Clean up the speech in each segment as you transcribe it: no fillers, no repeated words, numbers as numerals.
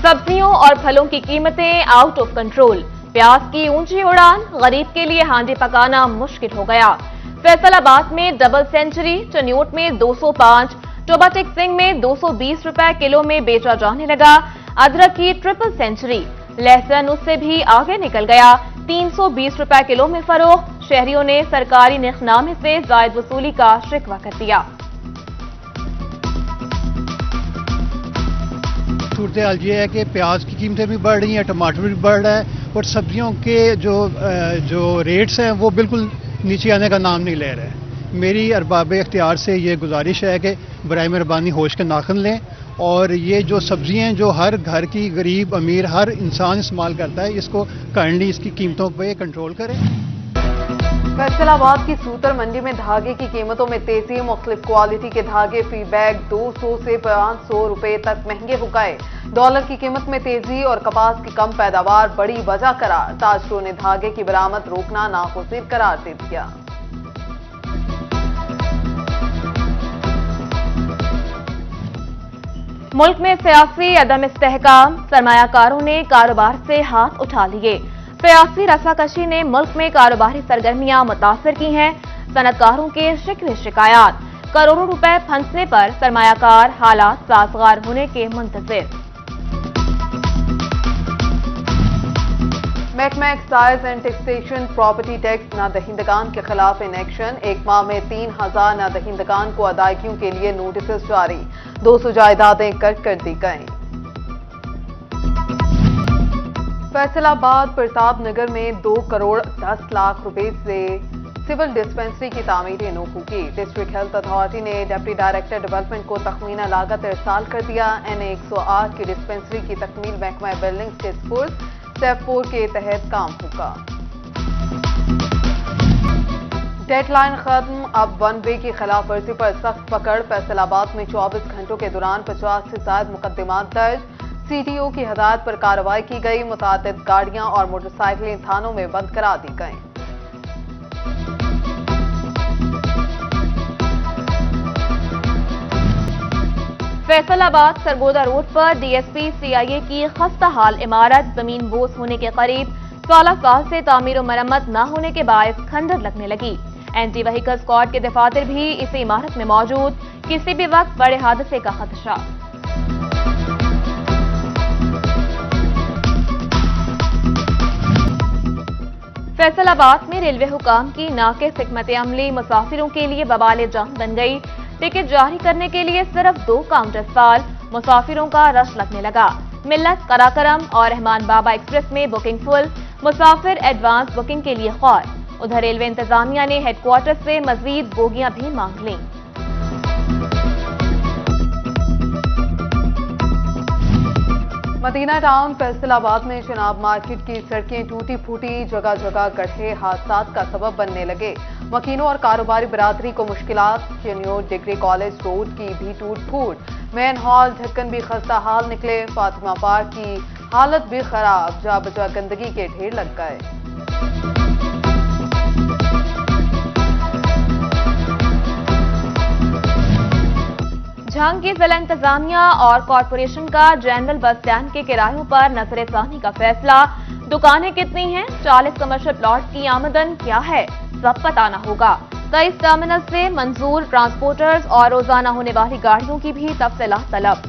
सब्जियों और फलों की कीमतें आउट ऑफ कंट्रोल। प्याज की ऊंची उड़ान, गरीब के लिए हांडी पकाना मुश्किल हो गया। फैसलाबाद में डबल सेंचुरी, चन्योट में 205, टोबाटेक सिंह में 220 रुपए किलो में बेचा जाने लगा। अदरक की ट्रिपल सेंचुरी, लहसुन उससे भी आगे निकल गया, 320 रुपए किलो में फरोख्त। शहरियों ने सरकारी निखनामे से जायद वसूली का शिकवा कर दिया। सूरत हाल ये है कि प्याज की कीमतें भी बढ़ रही हैं, टमाटर भी बढ़ रहा है और सब्जियों के जो रेट्स हैं वो बिल्कुल नीचे आने का नाम नहीं ले रहे हैं। मेरी अरबाब इख्तियार से ये गुजारिश है कि बराए मेहरबानी होश के नाखन लें और ये जो सब्जियां जो हर घर की गरीब अमीर हर इंसान इस्तेमाल करता है, इसको काइंडली इसकी कीमतों पे कंट्रोल करें। फैसलाबाद की सूतर मंडी में धागे की कीमतों में तेजी, मुख्तलिफ क्वालिटी के धागे फी बैग 200 से 500 रुपए तक महंगे हो गए। डॉलर की कीमत में तेजी और कपास की कम पैदावार बड़ी वजह करार। ताजरों ने धागे की बरामद रोकना नागुज़ीर करार दे दिया। मुल्क में सियासी अदम इस्तेहकाम, सरमायाकारों ने कारोबार से हाथ उठा लिए। सियासी रसाकशी ने मुल्क में कारोबारी सरगर्मियां मुतासर की हैं। सनतकारों के शिकवे शिकायत, करोड़ों रुपए फंसने पर सरमायाकार हालात साजगार होने के मुंतजिर। महकमा excise and taxation property tax नादहिंदगान के खिलाफ इन एक्शन। एक माह में 3000 नादहिंदगान को अदायगियों के लिए नोटिस जारी, 200 जायदादें कर्क कर दी गईं। फैसलाबाद प्रताप नगर में 2 करोड़ 10 लाख रुपए से सिविल डिस्पेंसरी की तामीर नो होगी। डिस्ट्रिक्ट हेल्थ अथॉरिटी ने डिप्टी डायरेक्टर डेवलपमेंट को तखमीना लागत इरसाल कर दिया। NA 108 की डिस्पेंसरी की तकमील महकमा बिल्डिंग्स के स्पूर्स स्टेप 4 के तहत काम होगा। डेडलाइन खत्म, अब 1 वे की खिलाफ वर्जी पर सख्त पकड़। फैसलाबाद में 24 घंटों के दौरान 50 से ज्यादा मुकदमात दर्ज। CTO की हदायत पर कार्रवाई की गई। मुतादिद गाड़ियां और मोटरसाइकिलें थानों में बंद करा दी गईं। फैसलाबाद सरगोदा रोड पर DSP CIA की खस्ताहाल इमारत जमीन बोस होने के करीब 16 साल से तामीर और मरम्मत न होने के बायस खंडर लगने लगी। एंटी व्हीकल स्क्वाड के दफातर भी इस इमारत में मौजूद, किसी भी वक्त बड़े हादसे का खदशा। फैसलाबाद में रेलवे हुकाम की नाक़िस हिकमत अमली मुसाफिरों के लिए बवाल जान बन गई। टिकट जारी करने के लिए सिर्फ 2 काउंटर फाल, मुसाफिरों का रश लगने लगा। मिल्लत, कराकरम और रहमान बाबा एक्सप्रेस में बुकिंग फुल, मुसाफिर एडवांस बुकिंग के लिए ख्वार। उधर रेलवे इंतजामिया ने हेडक्वार्टर से मजीद बोगियां भी मांग लीं। मदीना टाउन फैसलाबाद में शनाब मार्केट की सड़कें टूटी फूटी, जगह जगह गड्ढे हादसात का सबब बनने लगे। मकीनों और कारोबारी बरादरी को मुश्किलात। चन्योट डिग्री कॉलेज रोड की भी टूट फूट, मेन हॉल ढक्कन भी खस्ता हाल निकले। फातिमा पार्क की हालत भी खराब, जा बजा गंदगी के ढेर लग गए। झांग की जिला इंतजामिया और कॉरपोरेशन का जनरल बस स्टैंड के किरायों पर नजरसानी का फैसला। दुकानें कितनी हैं, 40 कमर्शियल प्लॉट की आमदन क्या है, सब बताना होगा। 23 टर्मिनल से मंजूर ट्रांसपोर्टर्स और रोजाना होने वाली गाड़ियों की भी तफसीलात तलब।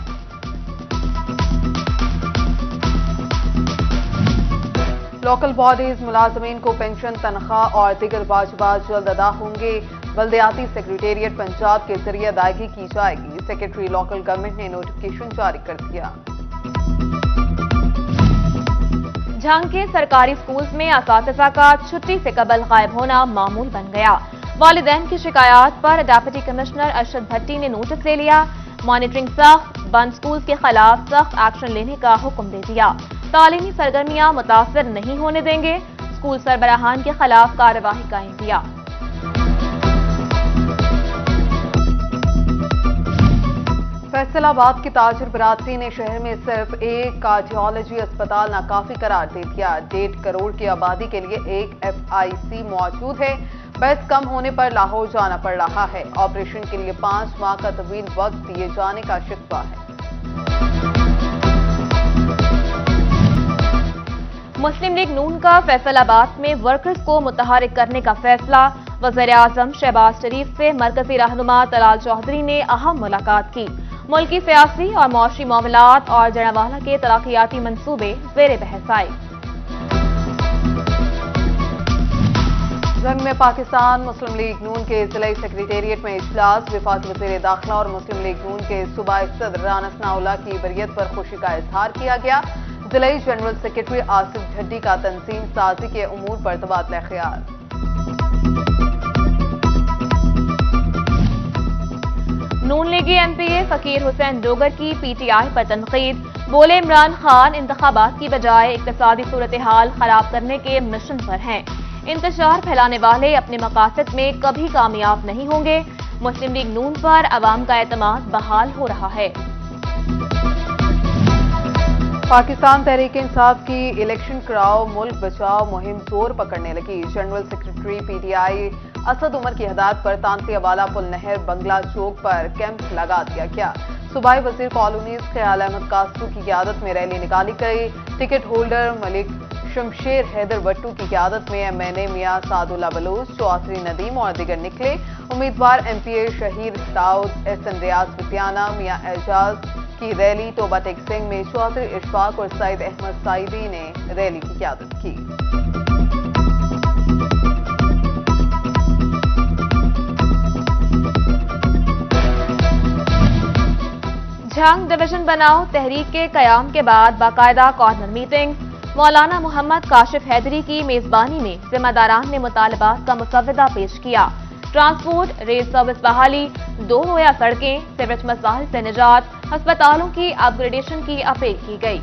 लोकल बॉडीज मुलाजमीन को पेंशन, तनख्वाह और दीगर वाजिबात जल्द अदा होंगे। बल्दियाती सेक्रेटेरिएट पंजाब के जरिए अदायगी की जाएगी। सेक्रेटरी लोकल गवर्नमेंट ने नोटिफिकेशन जारी कर दिया। झांग के सरकारी स्कूल्स में असातिज़ा का छुट्टी से कबल गायब होना मामूल बन गया। वालिदैन की शिकायत पर डिप्टी कमिश्नर अरशद भट्टी ने नोटिस ले लिया। मॉनिटरिंग सख्त, बंद स्कूल्स के खिलाफ सख्त एक्शन लेने का हुक्म दे दिया। तालीमी सरगर्मियां मुतासर नहीं होने देंगे। स्कूल सरबराहान के खिलाफ कार्रवाई का इंदिया। फैसलाबाद की ताजिर बरादरी ने शहर में सिर्फ एक कार्डियोलॉजी अस्पताल नाकाफी करार दे दिया। 1.5 करोड़ की आबादी के लिए एक FIC मौजूद है। बेड्स कम होने पर लाहौर जाना पड़ रहा है। ऑपरेशन के लिए 5 माह का तवील वक्त दिए जाने का शिकवा है। मुस्लिम लीग नून का फैसलाबाद में वर्कर्स को मुतहरिक करने का फैसला। वज़ीर-ए-आज़म शहबाज शरीफ से मरकजी रहनुमा तलाल चौधरी ने अहम मुलाकात की। मुल्की सियासी और मौशी मामलात और जड़ावाला के तरक्याती मंसूबे ज़ेर बहस आए। जंग में पाकिस्तान मुस्लिम लीग नून के जिला सेक्रेटेरिएट में इजलास। वफाकी वज़ीर दाखिला और मुस्लिम लीग नून के सूबाई सदर राना सनाउल्लाह की बरियत पर खुशी का इजहार किया गया। जिला जनरल सेक्रेटरी आसिफ ढड्डी का तंजीम साजी के उमूर पर तबादला ख्याल। नून लीगी एमपीए फकीर हुसैन डोगर की पीटीआई पर तनकीद। बोले इमरान खान इंतखाबात की बजाय इक्तिसादी सूरत हाल खराब करने के मिशन पर हैं। इंतशार फैलाने वाले अपने मकासद में कभी कामयाब नहीं होंगे। मुस्लिम लीग नून पर अवाम का एतमाद बहाल हो रहा है। पाकिस्तान तहरीक इंसाफ की इलेक्शन कराओ मुल्क बचाओ मुहिम जोर पकड़ने लगी। General secretary PTI Asad Umar की हिदायत पर तांतिया वाला पुल नहर बंगला चौक पर कैंप लगा दिया गया। सूबाई वजीर कॉलोनीज ख्याल अहमद कासरू की क़यादत में रैली निकाली गई। टिकट होल्डर मलिक शमशेर हैदर वट्टू की क़यादत में एमएनए मियां सादुल्ला बलूच, चौधरी नदीम और दीगर निकले। उम्मीदवार एमपीए शहीर दाऊद एहसन रियाज विपियाना मियां एजाज की रैली तोबा टेक सिंह में चौधरी इशफाक और सईद अहमद साइदी ने रैली की क़यादत की। झंग डिवीजन बनाओ तहरीक के कयाम के बाद बाकायदा कॉर्नर मीटिंग। मौलाना मोहम्मद काशिफ हैदरी की मेजबानी में जिम्मेदारान ने मुतालबात का मुसव्वदा पेश किया। ट्रांसपोर्ट, रेल सर्विस बहाली, 2 रोया सड़कें, सीवरेज मसाइल से निजात, अस्पतालों की अपग्रेडेशन की अपील की गई।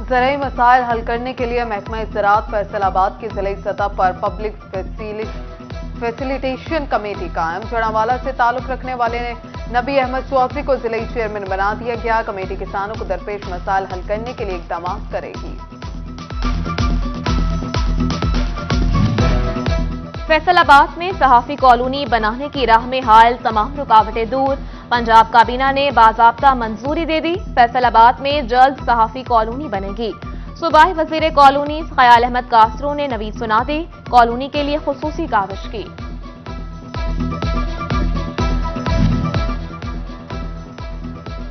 ज़राई मसाइल हल करने के लिए महकमा ज़राअत फैसलाबाद की जिला सतह पर पब्लिक फैसिलिटेशन कमेटी कायम। जड़ावाला से ताल्लुक रखने वाले नबी अहमद चौधरी को जिला चेयरमैन बना दिया गया। कमेटी किसानों को दरपेश मसाइल हल करने के लिए इकदाम करेगी। फैसलाबाद में सहाफी कॉलोनी बनाने की राह में हायल तमाम रुकावटें दूर। पंजाब काबीना ने बाज़ाब्ता मंजूरी दे दी। फैसलाबाद में जल्द सहाफी कॉलोनी बनेगी। सूबाई वज़ीर कॉलोनी ख्याल अहमद कासरू ने नवीद सुना दी। कॉलोनी के लिए खुसूसी काविश की।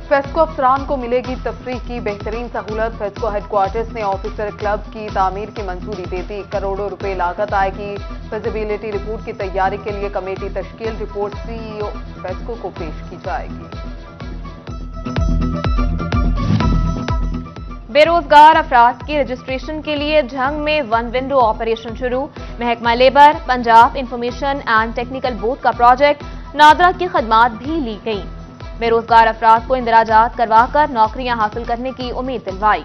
फेस्को अफसरान को मिलेगी तफरीह की बेहतरीन सहूलत। फेस्को हेडक्वार्टर्स ने ऑफिसर क्लब की तामीर की मंजूरी दे दी। करोड़ों रुपए लागत आएगी। फिजिबिलिटी रिपोर्ट की तैयारी के लिए कमेटी तश्कील। रिपोर्ट सीईओ फेस्को को पेश की जाएगी। बेरोजगार अफराद की रजिस्ट्रेशन के लिए झंग में वन विंडो ऑपरेशन शुरू। महकमा labour, Punjab information and technical board का प्रोजेक्ट नादरा की खदमात भी ली गई। बेरोजगार अफराद को इंदराजात करवाकर नौकरियां हासिल करने की उम्मीद दिलवाई।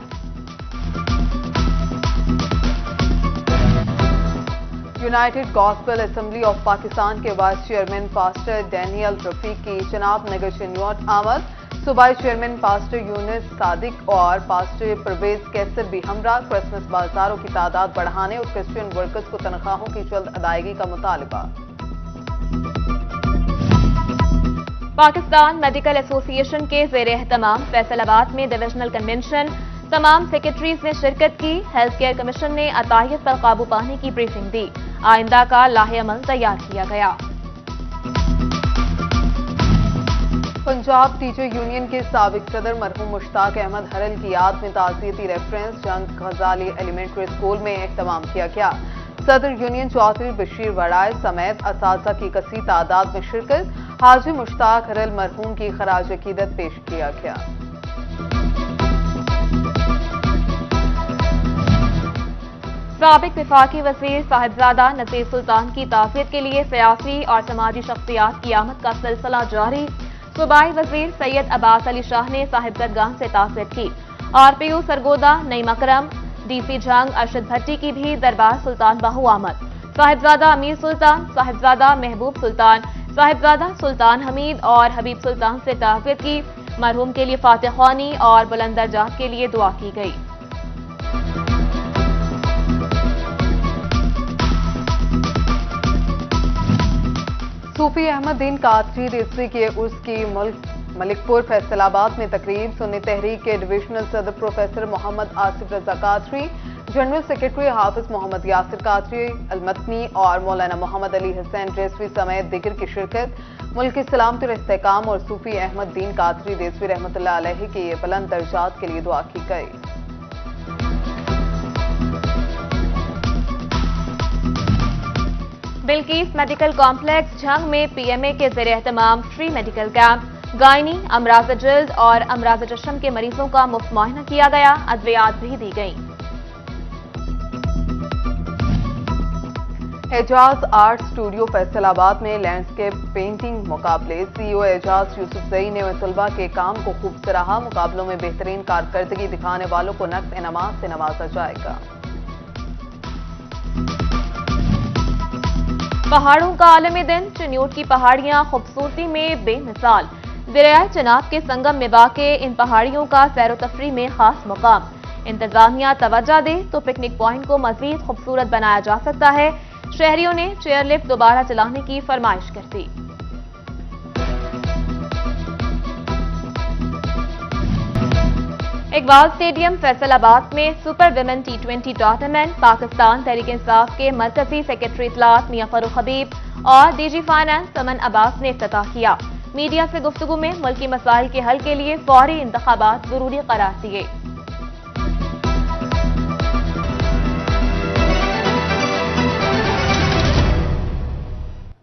United Gospel Assembly of Pakistan के vice chairman pastor Daniel Rafiq की जनाब नगर शनियात आमद। सूबाई चेयरमैन पास्टर यूनुस सादिक और पास्टर परवेज कैसर भी हमरा। क्रिसमस बाजारों की तादाद बढ़ाने और क्रिश्चियन वर्कर्स को तनख्वाहों की जल्द अदायगी का मुतालबा। पाकिस्तान मेडिकल एसोसिएशन के ज़ेर एहतमाम फैसलाबाद में डिविजनल कन्वेंशन। तमाम सेक्रेटरीज ने शिरकत की। हेल्थ केयर कमीशन ने अतायत पर काबू पाने की ब्रीफिंग दी। आइंदा का लाहे अमल तैयार किया गया। पंजाब टीचर यूनियन के साबिक सदर मरहूम मुश्ताक अहमद हरल की याद में ताज़ियती रेफरेंस जंग गजाली एलिमेंट्री स्कूल में एहतमाम किया गया। सदर यूनियन चौधरी बशीर वड़ाए समेत असातिज़ा की कसी तादाद में शिरकत। हाजी मुश्ताक हरल मरहूम की खराज अकीदत पेश किया गया। साबिक विफाकी वज़ीर साहिबजादा नज़ीर सुल्तान की ताज़ियत के लिए सियासी और समाजी शख्सियात की आमद का सिलसिला जारी। सूबाई वज़ीर सैयद अब्बास अली शाह ने साहिबजदगान से ताज़ियत की। आरपीओ सरगोदा, नईम अकरम, डीसी झंग अरशद भट्टी की भी दरबार सुल्तान बाहू आमद। साहिबजादा अमीर सुल्तान, साहिबजादा महबूब सुल्तान, साहिबजादा सुल्तान हमीद और हबीब सुल्तान से ताज़ियत की। मरहूम के लिए फातिह ख्वानी और बुलंद दर्जात के लिए दुआ की गई। सूफी अहमद दीन कादरी रिजवी के उर्स की मुल्क मलिकपुर फैसलाबाद में तकरीब सुन्नी तहरीक के डिविजनल सदर प्रोफेसर मोहम्मद आसिफ रजा कादरी, जनरल सेक्रेटरी हाफिज मोहम्मद यासिर कादरी अलमतनी और मौलाना मोहम्मद अली हुसैन रेजवी समेत दीगर की शिरकत। मुल्क की सलामती और इस्तेहकाम और सूफी अहमद दीन कादरी रेजवी रहमतुल्लाह अलैहि के ये बुलंद दर्जात के लिए दुआ की गई। बिल्किस मेडिकल कॉम्प्लेक्स झंग में पीएमए के ज़ेरे एहतमाम फ्री मेडिकल कैंप, गायनी, अमराज जल्द और अमराज चशम के मरीजों का मुफ्त मुआयना किया गया, अद्वियात भी दी गई। एजाज आर्ट स्टूडियो फैसलाबाद में लैंडस्केप पेंटिंग मुकाबले। सीईओ एजाज यूसुफजई ने तलबा के काम को खूब सराहा। मुकाबलों में बेहतरीन कारकर्दगी दिखाने वालों को नक्द इनामात से नवाजा जाएगा। पहाड़ों का आलमी दिन, चनियोट की पहाड़ियां खूबसूरती में बेमिसाल। दरियाए चनाब के संगम में वाक़े इन पहाड़ियों का सैर तफरी में खास मुकाम। इंतजामिया तवज्जो दे तो पिकनिक पॉइंट को मजीद खूबसूरत बनाया जा सकता है। शहरियों ने चेयरलिफ्ट दोबारा चलाने की फरमाइश कर दी। इकबाल स्टेडियम फैसलाबाद में super women T20 tournament Pakistan Tehreek Insaf के मरकजी सेक्रेटरी इत्तलात मियां फरूख हबीब और डीजी फाइनेंस समन अब्बास ने इफ्तिताह किया। मीडिया से गुफ्तगू में मुल्की मसाइल के हल के लिए फौरी इंतखाबात जरूरी करार दिए।